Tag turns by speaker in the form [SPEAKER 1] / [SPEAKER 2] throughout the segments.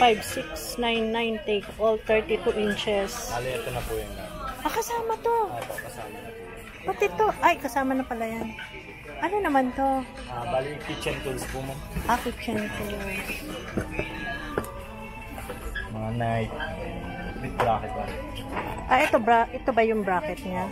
[SPEAKER 1] 5699 take all 32 inches.
[SPEAKER 2] Ali, ito na po yun.
[SPEAKER 1] Kasama to.
[SPEAKER 2] Opo, kasama na po.
[SPEAKER 1] Pati to. Ay, kasama na pala yan. Ano naman to?
[SPEAKER 2] Bali, kitchen tools po mo.
[SPEAKER 1] Kitchen tools.
[SPEAKER 2] Mga knife. With bracket ba?
[SPEAKER 1] Ito ba yung bracket niya?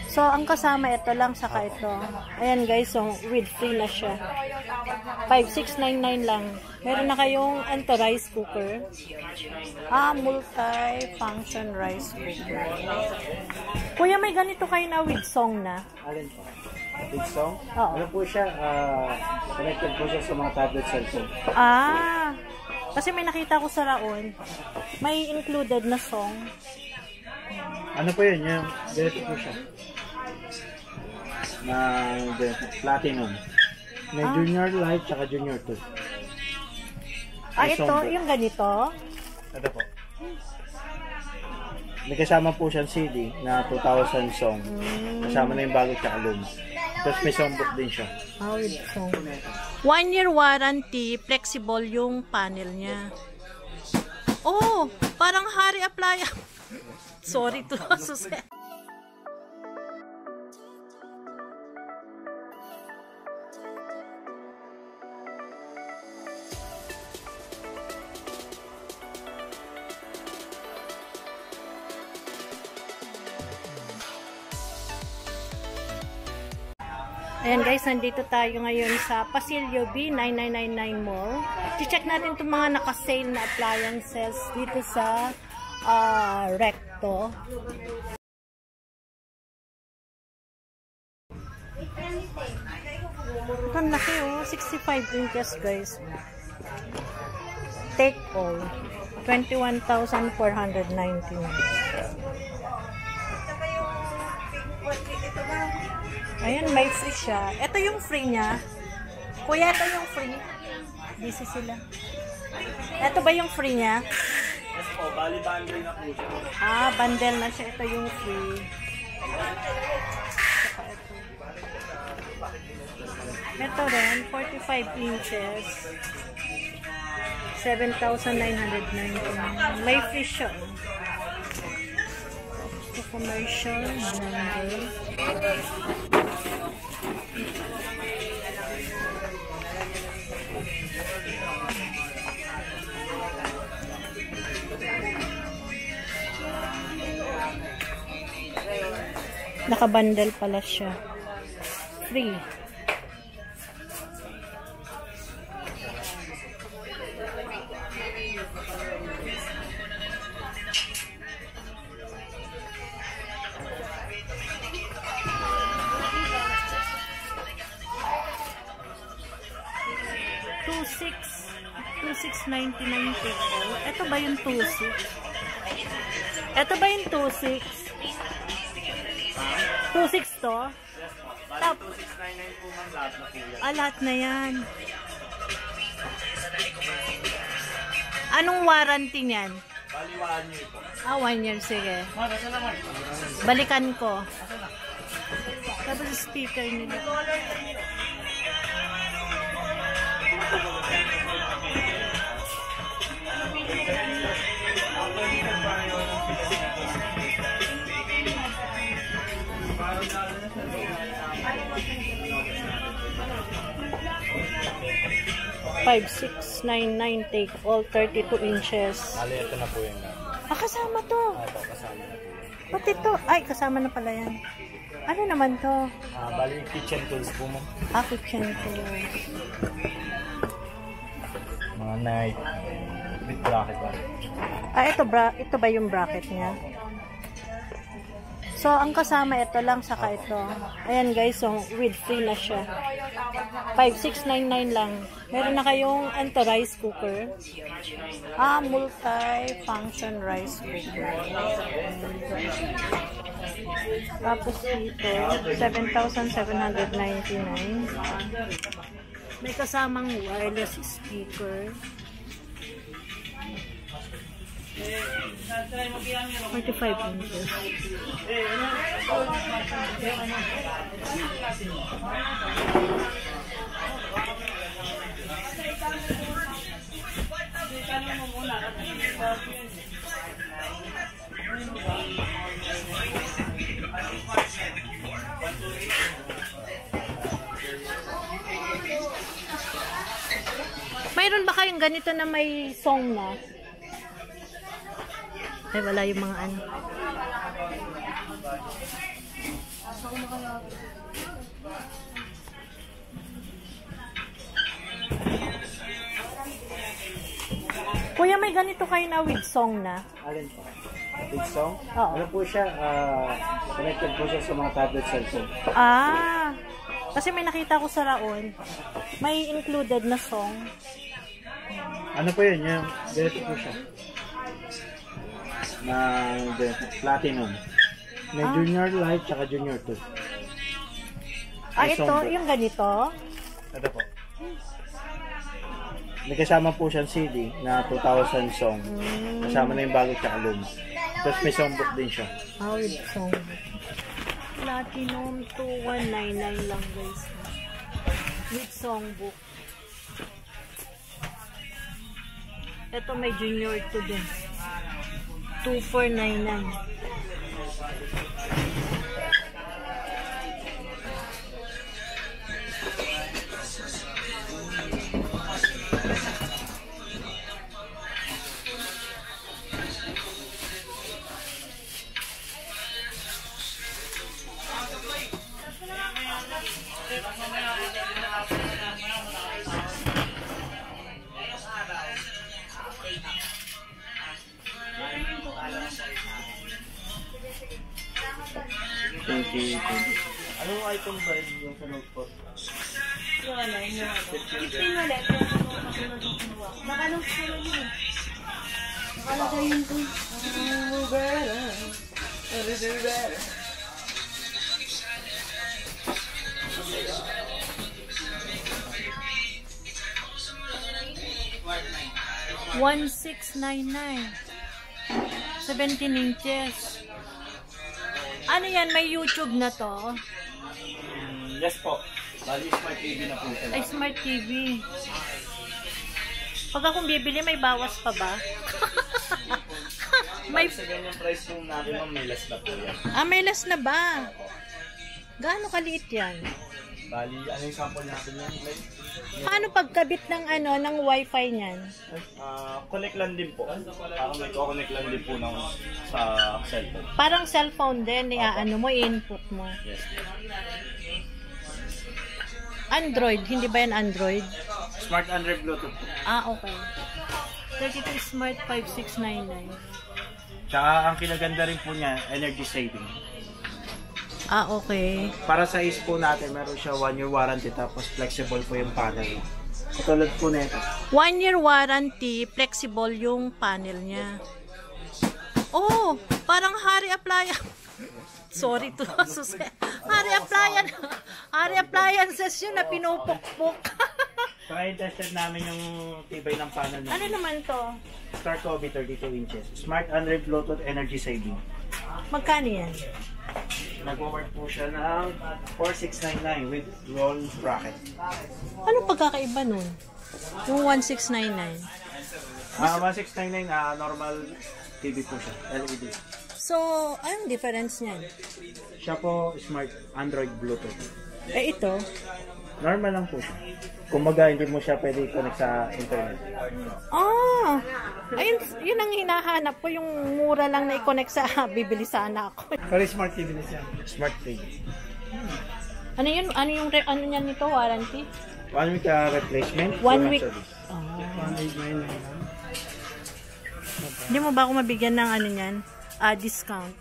[SPEAKER 1] So, ang kasama ito lang, saka ito. Ayan guys, so with free na siya. 5699 lang. Meron na kayong rice cooker. Multi-function rice cooker. Kuya, may ganito kayo na with song na?
[SPEAKER 2] Alin po? With song?
[SPEAKER 1] Oo.
[SPEAKER 2] Ano po siya? Connected po siya sa mga tablet cellphone.
[SPEAKER 1] Kasi may nakita ko sa Raon. May included na song.
[SPEAKER 2] Ano po yun? Yung ganito po siya. Na platinum. May junior light tsaka junior 2.
[SPEAKER 1] Ito, yung ganito?
[SPEAKER 2] Ito po. May kasama po siyang CD na 2000 song. Kasama na yung bago tsaka luma. Tapos may songbook din siya.
[SPEAKER 1] With song. 1 year warranty, flexible yung panel niya. Parang Hari Appliance. Sorry to Suset. Ayan guys, nandito tayo ngayon sa Pasilio B 9999 Mall. I-check natin itong mga naka-sale na appliances dito sa Recto. Ito ang laki 65 inches guys. Take all. 21,499. Ayan, may free siya. Ito yung free niya. Kuya, ito yung free. Busy sila. Ito ba yung free niya?
[SPEAKER 2] Yes po, bali bundle na po siya.
[SPEAKER 1] Bundle na siya. Ito yung free. Ito rin, 45 inches. 7,999. May free siya. Ito commercial bundle. Nakabundle pala siya. Free. $26.99 take all. Ito ba yung 26? Ito ba yung 26? 26 to? Top.
[SPEAKER 2] 2699 po man lahat na po yan.
[SPEAKER 1] Lahat na yan. Anong warranty niyan?
[SPEAKER 2] Bali 1 year po.
[SPEAKER 1] 1 year, sige. Balikan ko. Tapos speaker nila. $5,699 take all 32 inches.
[SPEAKER 2] Ali, ito na po yun.
[SPEAKER 1] Kasama to.
[SPEAKER 2] Opo, kasama na po yun.
[SPEAKER 1] Pati to. Ay, kasama na pala yan. Ano naman to?
[SPEAKER 2] Bali, kitchen tools po mo.
[SPEAKER 1] Kitchen tools.
[SPEAKER 2] Mga knife. With bracket ba?
[SPEAKER 1] Ito ba yung bracket niya? So, ang kasama ito lang, saka ito. Ayan guys, so with free na siya. 5699 lang. Meron na kayong rice cooker. Multi-function rice cooker. Tapos dito, 7,799. May kasamang wireless speaker. 45 inches. Mayroon ba kayong ganito na may song na? Ay, wala yung mga ano. Kuya, may ganito kayo na with song na?
[SPEAKER 2] Alin po? Big song?
[SPEAKER 1] Oo.
[SPEAKER 2] Ano po siya? Connected po siya sa mga tablet cellphone.
[SPEAKER 1] Ah, kasi may nakita ko sa Raon. May included na song.
[SPEAKER 2] Ano po yun? Yung ganito po siya. Na platinum. May junior light tsaka junior 2.
[SPEAKER 1] Ah,
[SPEAKER 2] May
[SPEAKER 1] ito,
[SPEAKER 2] song po.
[SPEAKER 1] yung ganito.
[SPEAKER 2] Ito po. May kasama po siyang CD na 2,000 song. Kasama na yung bago tsaka luma. Tapos may songbook din siya.
[SPEAKER 1] Ah, with song. Platinum 2199 lang guys. With songbook. Ito may junior 2 din. 2499.
[SPEAKER 2] Thank you. Anong item ba yung sa notebook?
[SPEAKER 1] Nakalong sila yun. Nakalagay yun dun. $1699. 17 inches. Ano yan? May YouTube na to?
[SPEAKER 2] Yes po. Bali, Smart TV na po siya.
[SPEAKER 1] Ay, Smart TV. Pag akong bibili, may bawas pa ba?
[SPEAKER 2] May sa ganyang price po natin, ma'am, may less na po yan.
[SPEAKER 1] Ah, may less na ba? Gaano kaliit yan?
[SPEAKER 2] Bali, ano yung sample natin yan?
[SPEAKER 1] Paano pagkabit ng ano, ng wifi niyan?
[SPEAKER 2] Connect lang din po. Parang may connect lang din po ng, sa cellphone.
[SPEAKER 1] Parang cellphone din, ano mo, input mo.
[SPEAKER 2] Yes.
[SPEAKER 1] Android, hindi ba yan Android?
[SPEAKER 2] Smart Android Bluetooth po.
[SPEAKER 1] Ah, okay. 32 Smart 5699.
[SPEAKER 2] Tsaka ang kinaganda rin po niya, energy saving.
[SPEAKER 1] Ah, okay.
[SPEAKER 2] Para sa is po natin, meron siya 1-year warranty tapos flexible po yung panel. Katulad po na ito.
[SPEAKER 1] 1 year warranty, flexible yung panel niya. Oh, parang Hari Appliance. Sorry to Hari Appliances yun na pinupukpuk.
[SPEAKER 2] Saka i-tested namin yung tibay ng panel
[SPEAKER 1] Ano
[SPEAKER 2] natin.
[SPEAKER 1] naman to?
[SPEAKER 2] Star Kobe 32 inches. Smart Android Bluetooth energy saving.
[SPEAKER 1] Magkano yan?
[SPEAKER 2] Nag-work po siya ng 4699 with roll bracket.
[SPEAKER 1] Anong pagkakaiba nun? Yung 1699.
[SPEAKER 2] 1699 normal TV po siya, LED.
[SPEAKER 1] So, anong difference niyan?
[SPEAKER 2] Siya po Smart Android Bluetooth.
[SPEAKER 1] Eh, ito?
[SPEAKER 2] Normal lang po siya. Kumbaga, hindi mo siya pwede i-connect sa internet.
[SPEAKER 1] Ah! Ayun, yun ang hinahanap ko, yung mura lang na i-connect sa bibili sana ako.
[SPEAKER 2] Pero Smart TV na siya. Smart TV.
[SPEAKER 1] Ano yun? Ano niyan nito? Warranty?
[SPEAKER 2] 1 week replacement.
[SPEAKER 1] 1 week.
[SPEAKER 2] Service.
[SPEAKER 1] Ah.
[SPEAKER 2] 1899.
[SPEAKER 1] Hindi mo ba ako mabigyan ng ano niyan? Discount.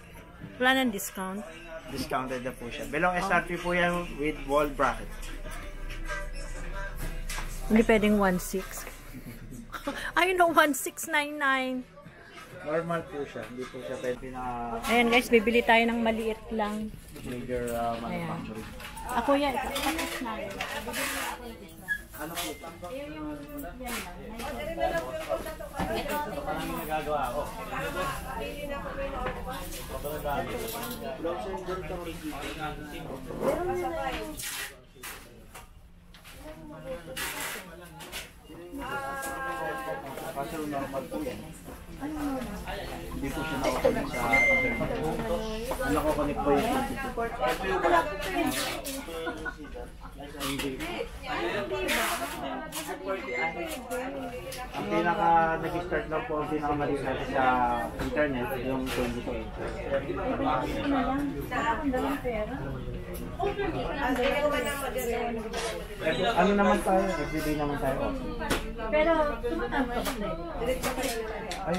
[SPEAKER 1] Wala nang discount.
[SPEAKER 2] Discounted na po siya. Belong SRP po yan with wall bracket.
[SPEAKER 1] Hindi pwedeng 1.6. Ayun no, 1.699.
[SPEAKER 2] Normal po siya. Hindi po siya pwede na
[SPEAKER 1] Ayan guys, bibili tayo ng maliit lang.
[SPEAKER 2] major manufacturing.
[SPEAKER 1] Ako yan. Tapos na yun.
[SPEAKER 2] Ano po?
[SPEAKER 1] Yan lang.
[SPEAKER 2] Ito pa namin nagagawa ako. Kaso normal po yan.
[SPEAKER 1] Ano
[SPEAKER 2] sa ano ko connect po yung ang pinaka nag-start lang po ang pinakamaliit natin sa internet yung 2020. Ano naman tayo? Everyday naman tayo.
[SPEAKER 1] Pero tumatama.
[SPEAKER 2] Ay,